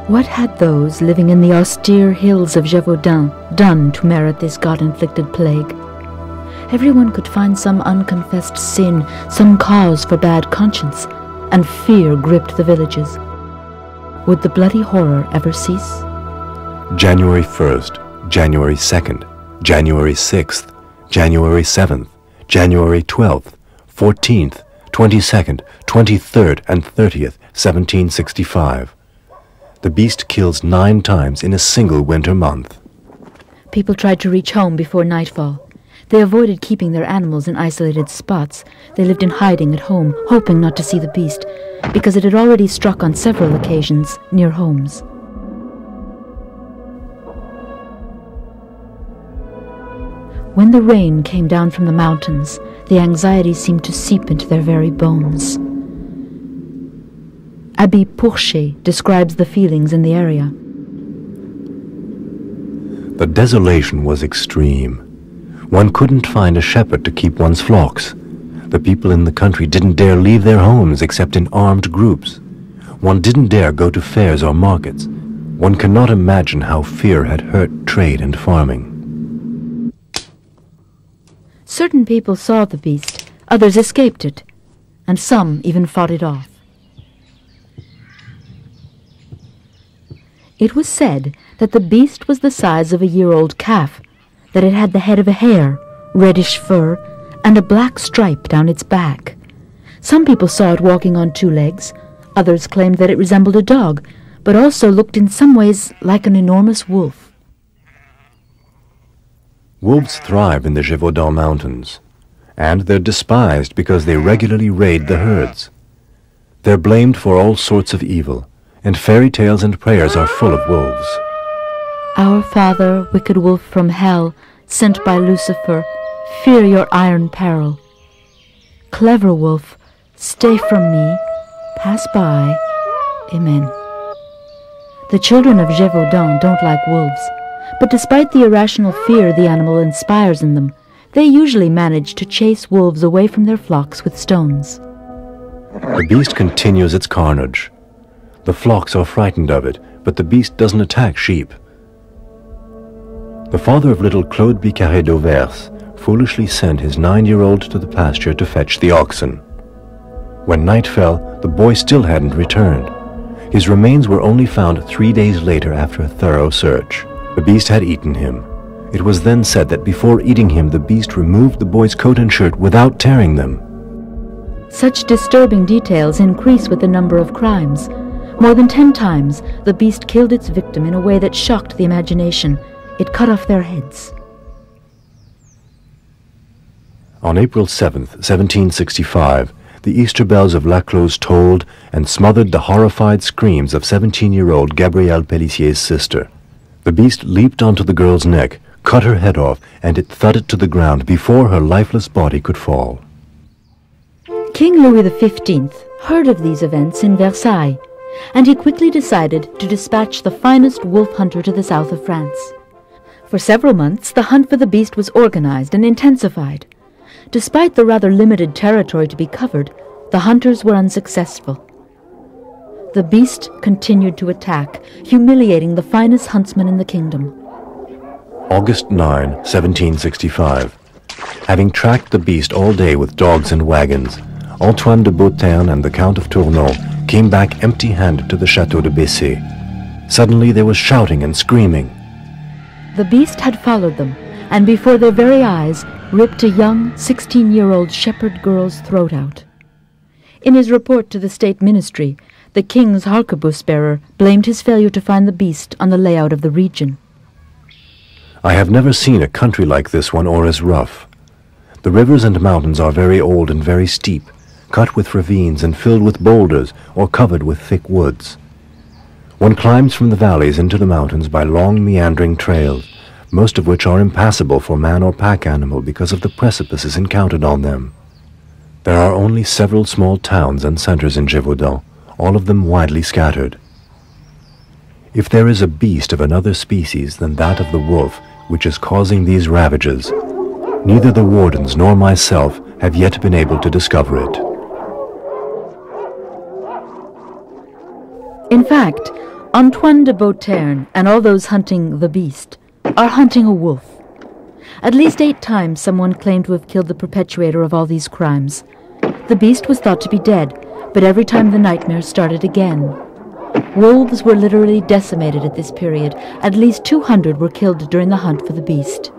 What had those living in the austere hills of Gévaudan done to merit this God-inflicted plague? Everyone could find some unconfessed sin, some cause for bad conscience, and fear gripped the villages. Would the bloody horror ever cease? January 1st, January 2nd, January 6th, January 7th, January 12th, 14th, 22nd, 23rd, and 30th, 1765. The beast kills 9 times in a single winter month. People tried to reach home before nightfall. They avoided keeping their animals in isolated spots. They lived in hiding at home, hoping not to see the beast, because it had already struck on several occasions near homes. When the rain came down from the mountains, the anxiety seemed to seep into their very bones. Abbé Pourchet describes the feelings in the area. The desolation was extreme. One couldn't find a shepherd to keep one's flocks. The people in the country didn't dare leave their homes except in armed groups. One didn't dare go to fairs or markets. One cannot imagine how fear had hurt trade and farming. Certain people saw the beast, others escaped it, and some even fought it off. It was said that the beast was the size of a year-old calf, that it had the head of a hare, reddish fur, and a black stripe down its back. Some people saw it walking on 2 legs, others claimed that it resembled a dog, but also looked in some ways like an enormous wolf. Wolves thrive in the Gévaudan mountains, and they're despised because they regularly raid the herds. They're blamed for all sorts of evil, and fairy tales and prayers are full of wolves. Our Father, wicked wolf from hell, sent by Lucifer, fear your iron peril. Clever wolf, stay from me, pass by. Amen. The children of Gévaudan don't like wolves, but despite the irrational fear the animal inspires in them, they usually manage to chase wolves away from their flocks with stones. The beast continues its carnage. The flocks are frightened of it, but the beast doesn't attack sheep. The father of little Claude Bicarré d'Auvers foolishly sent his 9-year-old to the pasture to fetch the oxen. When night fell, the boy still hadn't returned. His remains were only found 3 days later after a thorough search. The beast had eaten him. It was then said that before eating him, the beast removed the boy's coat and shirt without tearing them. Such disturbing details increase with the number of crimes. More than 10 times, the beast killed its victim in a way that shocked the imagination. It cut off their heads. On April 7th, 1765, the Easter bells of La Cloze tolled and smothered the horrified screams of 17-year-old Gabrielle Pellissier's sister. The beast leaped onto the girl's neck, cut her head off, and it thudded to the ground before her lifeless body could fall. King Louis XV heard of these events in Versailles, and he quickly decided to dispatch the finest wolf hunter to the south of France. For several months, the hunt for the beast was organized and intensified. Despite the rather limited territory to be covered, the hunters were unsuccessful. The beast continued to attack, humiliating the finest huntsman in the kingdom. August 9, 1765. Having tracked the beast all day with dogs and wagons, Antoine de Beauterne and the Count of Tournon came back empty-handed to the Château de Bessé. Suddenly there was shouting and screaming. The beast had followed them, and before their very eyes ripped a young 16-year-old shepherd girl's throat out. In his report to the State Ministry, the king's harquebus-bearer blamed his failure to find the beast on the layout of the region. I have never seen a country like this one or as rough. The rivers and mountains are very old and very steep, cut with ravines and filled with boulders or covered with thick woods. One climbs from the valleys into the mountains by long meandering trails, most of which are impassable for man or pack animal because of the precipices encountered on them. There are only several small towns and centers in Gévaudan, all of them widely scattered. If there is a beast of another species than that of the wolf which is causing these ravages, neither the wardens nor myself have yet been able to discover it. In fact, Antoine de Beauterne and all those hunting the beast are hunting a wolf. At least 8 times someone claimed to have killed the perpetrator of all these crimes. The beast was thought to be dead, but every time the nightmare started again. Wolves were literally decimated at this period. At least 200 were killed during the hunt for the beast.